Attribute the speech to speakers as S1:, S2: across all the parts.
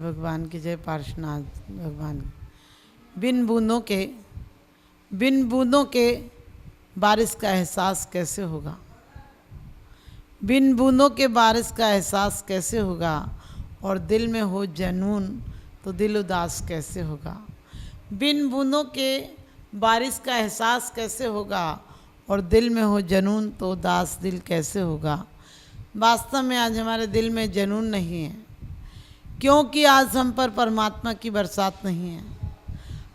S1: भगवान की जय। पार्श्वनाथ भगवान की। बिन बूंदों के बारिश का एहसास कैसे होगा। बिन बूंदों के बारिश का एहसास कैसे होगा, और दिल में हो जनून तो दिल उदास कैसे होगा। बिन बूंदों के बारिश का एहसास कैसे होगा, और दिल में हो जनून तो उदास दिल कैसे होगा। वास्तव में आज हमारे दिल में जनून नहीं है, क्योंकि आज हम पर परमात्मा की बरसात नहीं है।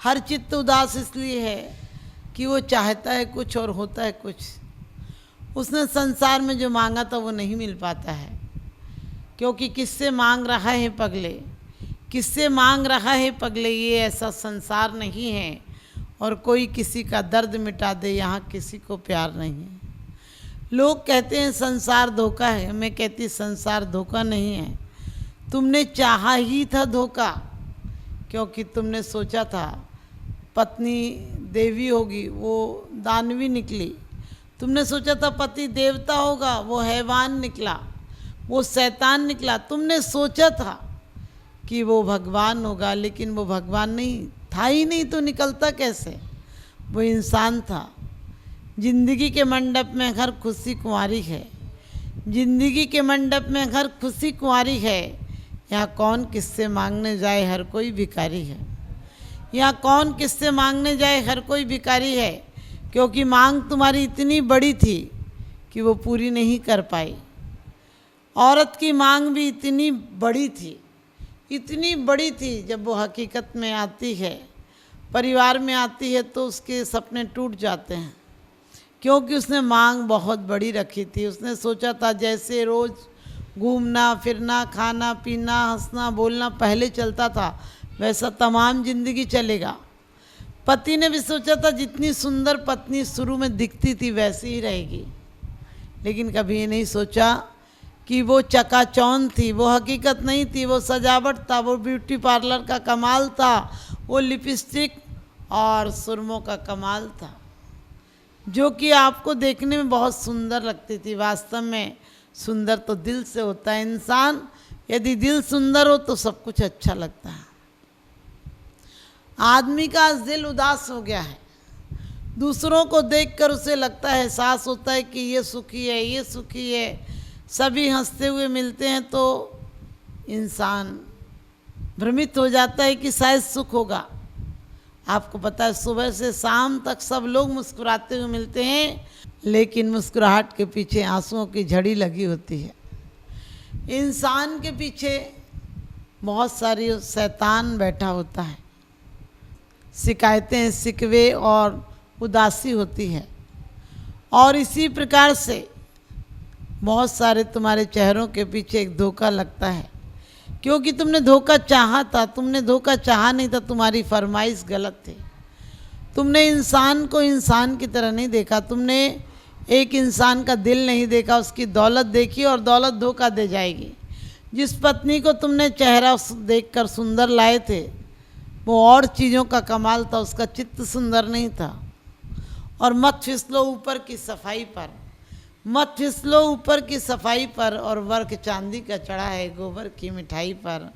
S1: हर चित्त उदास इसलिए है कि वो चाहता है कुछ और होता है कुछ। उसने संसार में जो मांगा था वो नहीं मिल पाता है, क्योंकि किससे मांग रहा है पगले, किससे मांग रहा है पगले। ये ऐसा संसार नहीं है और कोई किसी का दर्द मिटा दे, यहाँ किसी को प्यार नहीं है। लोग कहते हैं संसार धोखा है, मैं कहती संसार धोखा नहीं है। तुमने चाहा ही था धोखा, क्योंकि तुमने सोचा था पत्नी देवी होगी, वो दानवी निकली। तुमने सोचा था पति देवता होगा, वो हैवान निकला, वो शैतान निकला। तुमने सोचा था कि वो भगवान होगा, लेकिन वो भगवान नहीं था ही नहीं, तो निकलता कैसे। वो इंसान था। जिंदगी के मंडप में हर खुशी कुंवारी है, जिंदगी के मंडप में हर खुशी कुंवारी है। यहाँ कौन किससे मांगने जाए, हर कोई भिखारी है। यहाँ कौन किससे मांगने जाए, हर कोई भिखारी है। क्योंकि मांग तुम्हारी इतनी बड़ी थी कि वो पूरी नहीं कर पाई। औरत की मांग भी इतनी बड़ी थी, इतनी बड़ी थी। जब वो हकीकत में आती है, परिवार में आती है, तो उसके सपने टूट जाते हैं, क्योंकि उसने मांग बहुत बड़ी रखी थी। उसने सोचा था जैसे रोज़ घूमना फिरना, खाना पीना, हंसना बोलना पहले चलता था, वैसा तमाम जिंदगी चलेगा। पति ने भी सोचा था जितनी सुंदर पत्नी शुरू में दिखती थी वैसी ही रहेगी, लेकिन कभी ये नहीं सोचा कि वो चकाचौंध थी, वो हकीकत नहीं थी, वो सजावट था, वो ब्यूटी पार्लर का कमाल था, वो लिपस्टिक और सुरमों का कमाल था, जो कि आपको देखने में बहुत सुंदर लगती थी। वास्तव में सुंदर तो दिल से होता है। इंसान यदि दिल सुंदर हो तो सब कुछ अच्छा लगता है। आदमी का आज दिल उदास हो गया है, दूसरों को देखकर उसे लगता है, एहसास होता है कि ये सुखी है, ये सुखी है। सभी हंसते हुए मिलते हैं तो इंसान भ्रमित हो जाता है कि शायद सुख होगा। आपको पता है सुबह से शाम तक सब लोग मुस्कुराते हुए मिलते हैं, लेकिन मुस्कुराहट के पीछे आंसुओं की झड़ी लगी होती है। इंसान के पीछे बहुत सारी शैतान बैठा होता है, शिकायतें, शिकवे और उदासी होती है। और इसी प्रकार से बहुत सारे तुम्हारे चेहरों के पीछे एक धोखा लगता है, क्योंकि तुमने धोखा चाहा था। तुमने धोखा चाहा नहीं था, तुम्हारी फरमाइश गलत थी। तुमने इंसान को इंसान की तरह नहीं देखा, तुमने एक इंसान का दिल नहीं देखा, उसकी दौलत देखी, और दौलत धोखा दे जाएगी। जिस पत्नी को तुमने चेहरा देखकर सुंदर लाए थे, वो और चीज़ों का कमाल था, उसका चित्त सुंदर नहीं था। और मत फिसलो ऊपर की सफाई पर, मत फिसलो ऊपर की सफाई पर, और वर्क चांदी का चढ़ा है गोबर की मिठाई पर,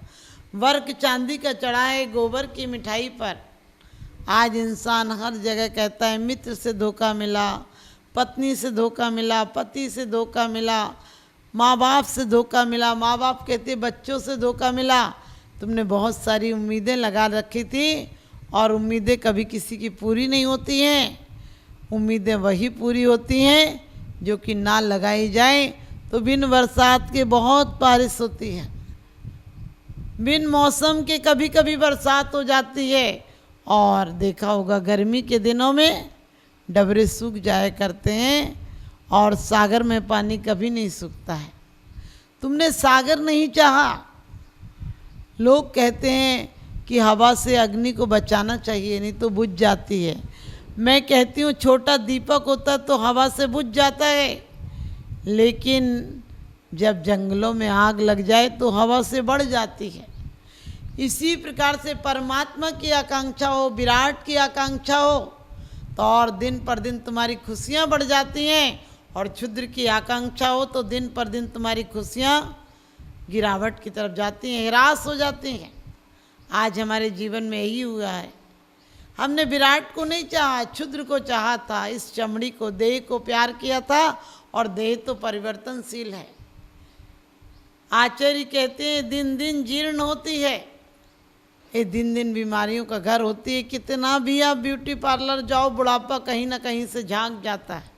S1: वर्क चांदी का चढ़ा है गोबर की मिठाई पर। आज इंसान हर जगह कहता है मित्र से धोखा मिला, पत्नी से धोखा मिला, पति से धोखा मिला, माँ बाप से धोखा मिला। माँ बाप कहते बच्चों से धोखा मिला। तुमने बहुत सारी उम्मीदें लगा रखी थी, और उम्मीदें कभी किसी की पूरी नहीं होती हैं। उम्मीदें वही पूरी होती हैं जो कि ना लगाई जाए तो बिन बरसात के बहुत बारिश होती है, बिन मौसम के कभी कभी बरसात हो जाती है। और देखा होगा गर्मी के दिनों में डबरे सूख जाया करते हैं, और सागर में पानी कभी नहीं सूखता है। तुमने सागर नहीं चाहा। लोग कहते हैं कि हवा से अग्नि को बचाना चाहिए, नहीं तो बुझ जाती है। मैं कहती हूँ छोटा दीपक होता तो हवा से बुझ जाता है, लेकिन जब जंगलों में आग लग जाए तो हवा से बढ़ जाती है। इसी प्रकार से परमात्मा की आकांक्षा हो, विराट की आकांक्षा हो, तो और दिन पर दिन तुम्हारी खुशियाँ बढ़ जाती हैं। और क्षुद्र की आकांक्षा हो तो दिन पर दिन तुम्हारी खुशियाँ गिरावट की तरफ जाती हैं, हिरास हो जाती हैं। आज हमारे जीवन में यही हुआ है। हमने विराट को नहीं चाहा, क्षुद्र को चाहा था, इस चमड़ी को, देह को प्यार किया था, और देह तो परिवर्तनशील है। आचार्य कहते हैं दिन दिन जीर्ण होती है, ये दिन दिन बीमारियों का घर होती है। कितना भी आप ब्यूटी पार्लर जाओ, बुढ़ापा कहीं ना कहीं से झांक जाता है।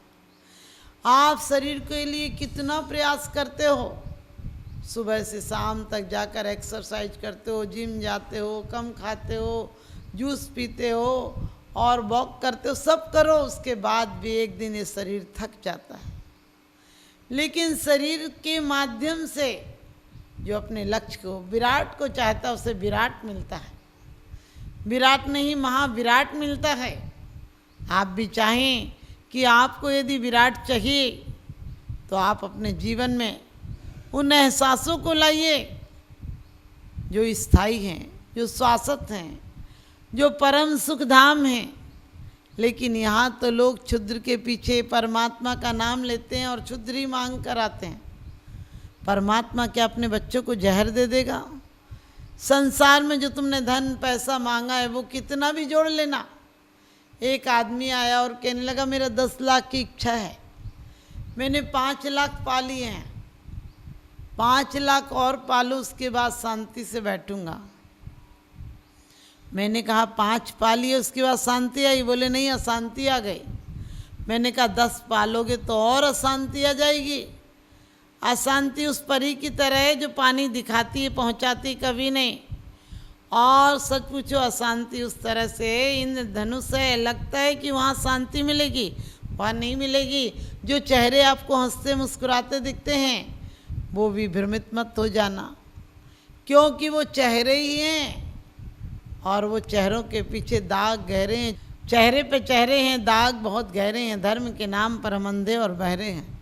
S1: आप शरीर के लिए कितना प्रयास करते हो, सुबह से शाम तक जाकर एक्सरसाइज करते हो, जिम जाते हो, कम खाते हो, जूस पीते हो और वॉक करते हो, सब करो, उसके बाद भी एक दिन ये शरीर थक जाता है। लेकिन शरीर के माध्यम से जो अपने लक्ष्य को, विराट को चाहता है, उसे विराट मिलता है। विराट नहीं, महाविराट मिलता है। आप भी चाहें कि आपको यदि विराट चाहिए तो आप अपने जीवन में उन एहसासों को लाइए जो स्थायी हैं, जो शाश्वत हैं, जो परम सुखधाम हैं। लेकिन यहाँ तो लोग क्षुद्र के पीछे परमात्मा का नाम लेते हैं और क्षुद्र ही मांग कर आते हैं। परमात्मा क्या अपने बच्चों को जहर दे देगा? संसार में जो तुमने धन पैसा मांगा है वो कितना भी जोड़ लेना। एक आदमी आया और कहने लगा मेरा 10 लाख की इच्छा है, मैंने 5 लाख पा लिए हैं, 5 लाख और पालू, उसके बाद शांति से बैठूंगा। मैंने कहा 5 पा लिए उसके बाद शांति आई? बोले नहीं, अशांति आ गई। मैंने कहा 10 पालोगे तो और अशांति आ जाएगी। अशांति उस परी की तरह है जो पानी दिखाती है, पहुंचाती कभी नहीं। और सच पूछो, अशांति उस तरह से इंद्रधनुष है, लगता है कि वहाँ शांति मिलेगी, वहाँ नहीं मिलेगी। जो चेहरे आपको हंसते मुस्कुराते दिखते हैं वो भी भ्रमित मत हो जाना, क्योंकि वो चेहरे ही हैं और वो चेहरों के पीछे दाग गहरे हैं। चेहरे पे चेहरे हैं, दाग बहुत गहरे हैं। धर्म के नाम पर हम अंधे और बहरे हैं।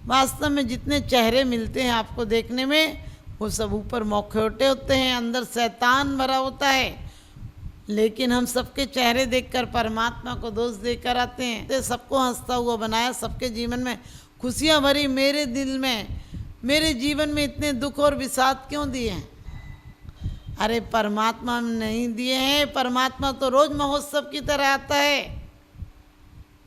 S1: वास्तव में जितने चेहरे मिलते हैं आपको देखने में, वो सब ऊपर मौखौटे होते हैं, अंदर शैतान भरा होता है। लेकिन हम सबके चेहरे देखकर परमात्मा को दोष देकर आते हैं। तो सबको हंसता हुआ बनाया, सबके जीवन में खुशियाँ भरी। मेरे दिल में, मेरे जीवन में इतने दुख और विषाद क्यों दिए हैं? अरे परमात्मा ने नहीं दिए हैं। परमात्मा तो रोज महोत्सव की तरह आता है,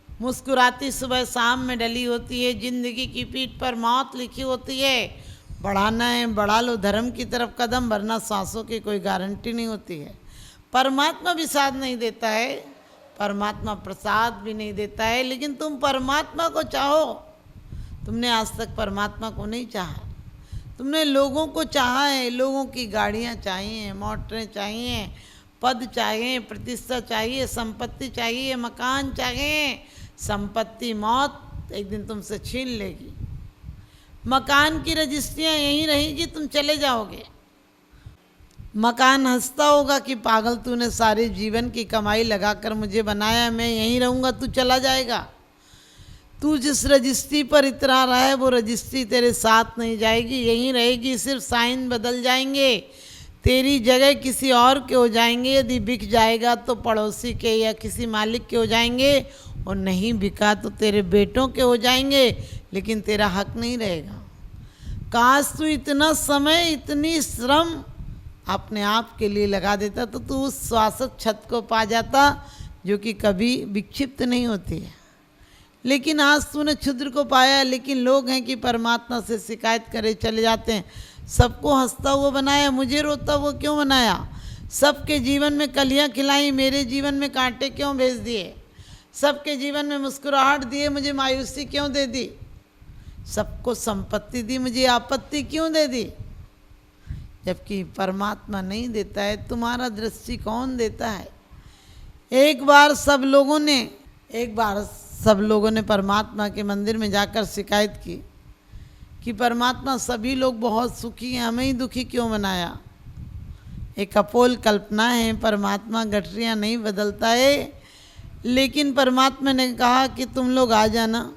S1: मुस्कुराती सुबह शाम में डली होती है। जिंदगी की पीठ पर मौत लिखी होती है। बढ़ाना है बढ़ा लो, धर्म की तरफ कदम, वरना सांसों की कोई गारंटी नहीं होती है। परमात्मा विषाद नहीं देता है, परमात्मा प्रसाद भी नहीं देता है। लेकिन तुम परमात्मा को चाहो। तुमने आज तक परमात्मा को नहीं चाहा, तुमने लोगों को चाहा है। लोगों की गाड़ियाँ चाहिए, मोटरें चाहिए, पद चाहिए, प्रतिष्ठा चाहिए, संपत्ति चाहिए, मकान चाहिए। संपत्ति मौत एक दिन तुमसे छीन लेगी। मकान की रजिस्ट्रियाँ यहीं रहेगी, तुम चले जाओगे। मकान हंसता होगा कि पागल, तूने सारे जीवन की कमाई लगाकर मुझे बनाया, मैं यहीं रहूँगा, तू चला जाएगा। तू जिस रजिस्ट्री पर इतरा रहा है वो रजिस्ट्री तेरे साथ नहीं जाएगी, यहीं रहेगी। सिर्फ साइन बदल जाएंगे, तेरी जगह किसी और के हो जाएंगे। यदि बिक जाएगा तो पड़ोसी के या किसी मालिक के हो जाएंगे, और नहीं बिका तो तेरे बेटों के हो जाएंगे, लेकिन तेरा हक नहीं रहेगा। काश तू इतना समय, इतनी श्रम अपने आप के लिए लगा देता तो तू उस शाश्वत छत को पा जाता जो कि कभी विक्षिप्त नहीं होती है। लेकिन आज तूने क्षुद्र को पाया। लेकिन लोग हैं कि परमात्मा से शिकायत करे चले जाते हैं। सबको हंसता हुआ बनाया, मुझे रोता हुआ क्यों बनाया? सबके जीवन में कलियां खिलाई, मेरे जीवन में कांटे क्यों भेज दिए? सबके जीवन में मुस्कुराहट दिए, मुझे मायूसी क्यों दे दी? सबको संपत्ति दी, मुझे आपत्ति क्यों दे दी? जबकि परमात्मा नहीं देता है, तुम्हारा दृष्टिकोण देता है। एक बार सब लोगों ने परमात्मा के मंदिर में जाकर शिकायत की कि परमात्मा सभी लोग बहुत सुखी हैं, हमें ही दुखी क्यों बनाया? एक अपोल कल्पना है, परमात्मा गठरियाँ नहीं बदलता है। लेकिन परमात्मा ने कहा कि तुम लोग आ जाना,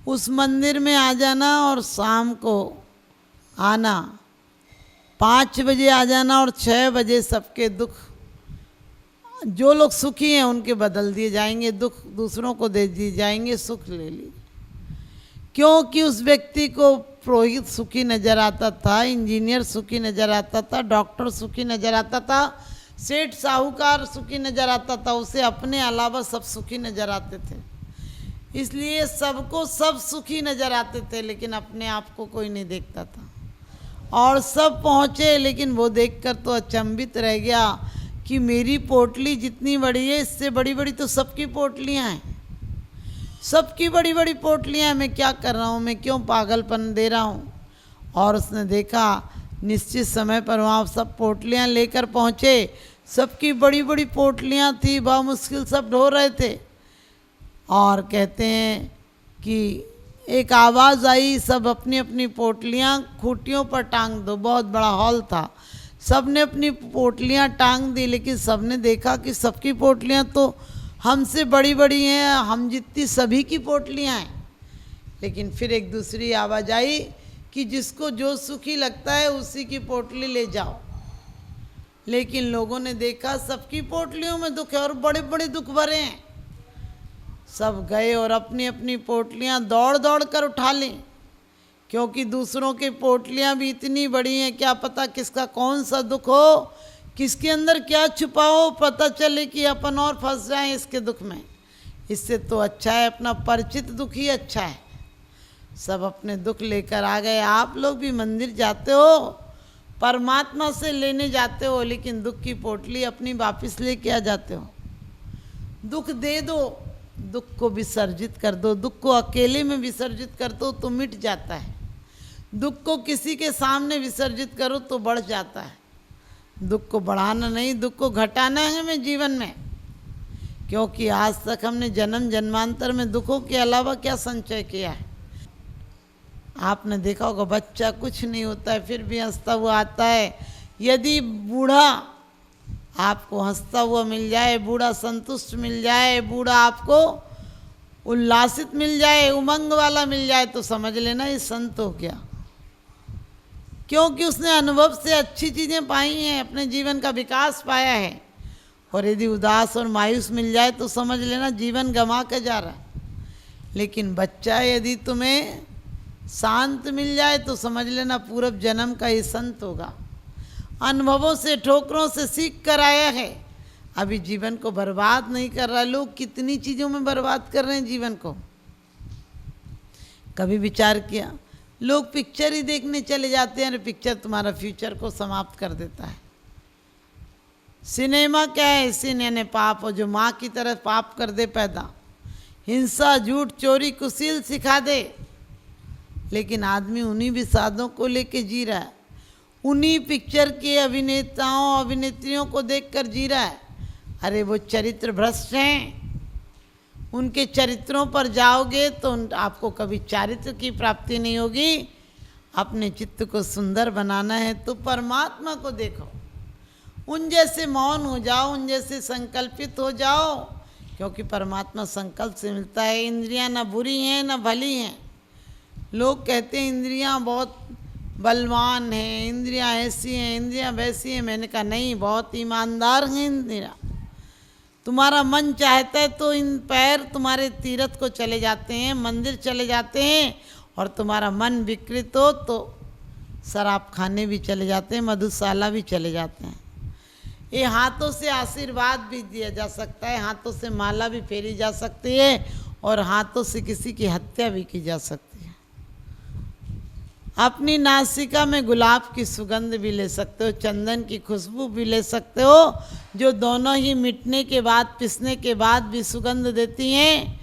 S1: उस मंदिर में आ जाना और शाम को आना, 5 बजे आ जाना और 6 बजे सबके दुख, जो लोग सुखी हैं उनके बदल दिए जाएंगे, दुख दूसरों को दे दिए जाएंगे, सुख ले लीजिए। क्योंकि उस व्यक्ति को पुरोहित सुखी नजर आता था, इंजीनियर सुखी नजर आता था, डॉक्टर सुखी नजर आता था, सेठ साहूकार सुखी नजर आता था, उसे अपने अलावा सब सुखी नजर आते थे। इसलिए सबको सब सुखी नजर आते थे, लेकिन अपने आप को कोई नहीं देखता था। और सब पहुँचे, लेकिन वो देखकर तो अचंभित रह गया कि मेरी पोटली जितनी बड़ी है, इससे बड़ी बड़ी तो सबकी पोटलियाँ हैं, सबकी बड़ी बड़ी पोटलियाँ, मैं क्या कर रहा हूँ, मैं क्यों पागलपन दे रहा हूँ। और उसने देखा निश्चित समय पर वहाँ सब पोटलियाँ लेकर पहुँचे, सबकी बड़ी बड़ी पोटलियाँ थी, बहुत मुश्किल सब ढो रहे थे। और कहते हैं कि एक आवाज़ आई, सब अपनी अपनी पोटलियाँ खूंटियों पर टांग दो। बहुत बड़ा हॉल था, सब ने अपनी पोटलियाँ टांग दी, लेकिन सब ने देखा कि सबकी पोटलियाँ तो हमसे बड़ी बड़ी हैं, हम जितनी सभी की पोटलियाँ हैं। लेकिन फिर एक दूसरी आवाज़ आई कि जिसको जो सुखी लगता है उसी की पोटली ले जाओ। लेकिन लोगों ने देखा सबकी पोटलियों में दुख है और बड़े बड़े दुख भरे हैं। सब गए और अपनी अपनी पोटलियाँ दौड़ दौड़ कर उठा लीं, क्योंकि दूसरों की पोटलियाँ भी इतनी बड़ी हैं, क्या पता किसका कौन सा दुख हो, किसके अंदर क्या छुपा हो, पता चले कि अपन और फंस जाएं इसके दुख में। इससे तो अच्छा है अपना परिचित दुख ही अच्छा है। सब अपने दुख लेकर आ गए। आप लोग भी मंदिर जाते हो, परमात्मा से लेने जाते हो, लेकिन दुख की पोटली अपनी वापस लेके आ जाते हो। दुख दे दो, दुख को विसर्जित कर दो, दुख को अकेले में विसर्जित कर दो तो मिट जाता है। दुख को किसी के सामने विसर्जित करो तो बढ़ जाता है। दुख को बढ़ाना नहीं, दुख को घटाना है हमें जीवन में, क्योंकि आज तक हमने जन्म जन्मांतर में दुखों के अलावा क्या संचय किया है। आपने देखा होगा बच्चा कुछ नहीं होता है फिर भी हंसता हुआ आता है। यदि बूढ़ा आपको हंसता हुआ मिल जाए, बूढ़ा संतुष्ट मिल जाए, बूढ़ा आपको उल्लासित मिल जाए, उमंग वाला मिल जाए, तो समझ लेना ये संत हो गया, क्योंकि उसने अनुभव से अच्छी चीज़ें पाई हैं, अपने जीवन का विकास पाया है। और यदि उदास और मायूस मिल जाए तो समझ लेना जीवन गंवा के जा रहा है। लेकिन बच्चा यदि तुम्हें शांत मिल जाए तो समझ लेना पूर्व जन्म का ये संत होगा। अनुभवों से, ठोकरों से सीख कर आया है, अभी जीवन को बर्बाद नहीं कर रहा। लोग कितनी चीज़ों में बर्बाद कर रहे हैं जीवन को। कभी विचार किया, लोग पिक्चर ही देखने चले जाते हैं, पिक्चर तुम्हारा फ्यूचर को समाप्त कर देता है। सिनेमा क्या है, सिने ने पाप हो जो माँ की तरह पाप कर दे पैदा, हिंसा, झूठ, चोरी, कुशील सिखा दे। लेकिन आदमी उन्हीं विषादों को लेके जी रहा है, उन्हीं पिक्चर के अभिनेताओं अभिनेत्रियों को देखकर जी रहा है। अरे वो चरित्र भ्रष्ट हैं, उनके चरित्रों पर जाओगे तो आपको कभी चारित्र की प्राप्ति नहीं होगी। अपने चित्त को सुंदर बनाना है तो परमात्मा को देखो, उन जैसे मौन हो जाओ, उन जैसे संकल्पित हो जाओ, क्योंकि परमात्मा संकल्प से मिलता है। इंद्रियां न बुरी हैं न भली हैं। लोग कहते हैं इंद्रियां बहुत बलवान हैं, इंद्रियां ऐसी हैं, इंद्रियां वैसी हैं। मैंने कहा नहीं, बहुत ईमानदार हैं इंद्रियां। तुम्हारा मन चाहता है तो इन पैर तुम्हारे तीर्थ को चले जाते हैं, मंदिर चले जाते हैं, और तुम्हारा मन विकृत हो तो शराब खाने भी चले जाते हैं, मधुशाला भी चले जाते हैं। ये हाथों से आशीर्वाद भी दिया जा सकता है, हाथों से माला भी फेरी जा सकती है, और हाथों से किसी की हत्या भी की जा सकती है। अपनी नासिका में गुलाब की सुगंध भी ले सकते हो, चंदन की खुशबू भी ले सकते हो, जो दोनों ही मिटने के बाद, पिसने के बाद भी सुगंध देती हैं।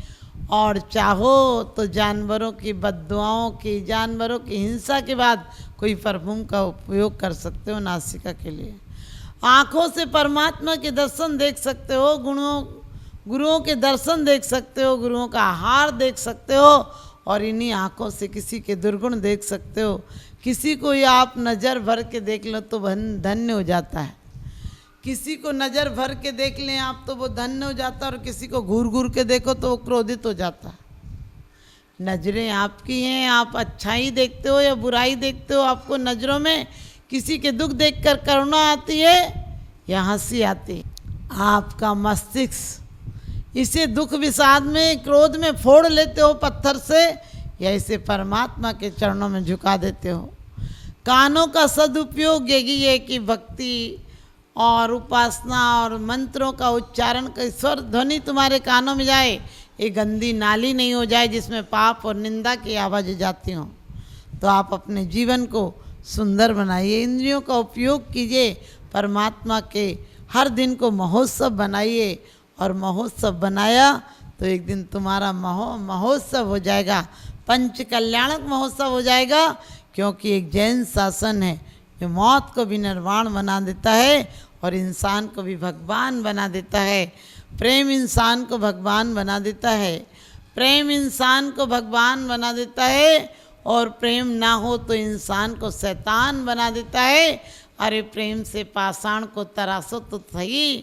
S1: और चाहो तो जानवरों की बद्दुआओं की, जानवरों की हिंसा के बाद कोई परफ्यूम का उपयोग कर सकते हो नासिका के लिए। आँखों से परमात्मा के दर्शन देख सकते हो, गुरुओं के दर्शन देख सकते हो, गुरुओं का आहार देख सकते हो, और इन्हीं आँखों से किसी के दुर्गुण देख सकते हो। किसी को या आप नज़र भर के देख लो तो धन्य हो जाता है, किसी को नज़र भर के देख लें आप तो वो धन्य हो जाता है, और किसी को घूर घूर के देखो तो वो क्रोधित हो जाता है। नज़रें आपकी हैं, आप अच्छाई देखते हो या बुराई देखते हो। आपको नज़रों में किसी के दुख देखकर करुणा आती है या हंसी आती है। आपका मस्तिष्क इसे दुख विषाद में, क्रोध में फोड़ लेते हो पत्थर से, या इसे परमात्मा के चरणों में झुका देते हो। कानों का सदुपयोग यही है कि भक्ति और उपासना और मंत्रों का उच्चारण का स्वर ध्वनि तुम्हारे कानों में जाए, ये गंदी नाली नहीं हो जाए जिसमें पाप और निंदा की आवाज़ें जाती हों। तो आप अपने जीवन को सुंदर बनाइए, इंद्रियों का उपयोग कीजिए, परमात्मा के हर दिन को महोत्सव बनाइए। और महोत्सव बनाया तो एक दिन तुम्हारा महोत्सव हो जाएगा, पंच कल्याणक महोत्सव हो जाएगा। क्योंकि एक जैन शासन है जो मौत को भी निर्वाण बना देता है और इंसान को भी भगवान बना देता है। प्रेम इंसान को भगवान बना देता है, प्रेम इंसान को भगवान बना देता है। और प्रेम ना हो तो इंसान को शैतान बना देता है। अरे प्रेम से पाषाण को तराशो तो सही,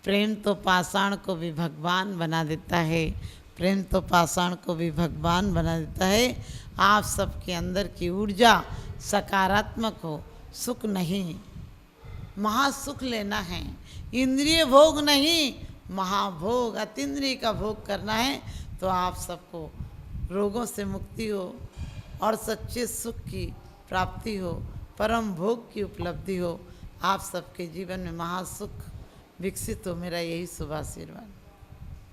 S1: प्रेम तो पाषाण को भी भगवान बना देता है, प्रेम तो पाषाण को भी भगवान बना देता है। आप सबके अंदर की ऊर्जा सकारात्मक हो, सुख नहीं महासुख लेना है, इंद्रिय भोग नहीं महाभोग अतीन्द्रिय का भोग करना है। तो आप सबको रोगों से मुक्ति हो और सच्चे सुख की प्राप्ति हो, परम भोग की उपलब्धि हो, आप सबके जीवन में महासुख विकसित हो। मेरा यही शुभ आशीर्वाद।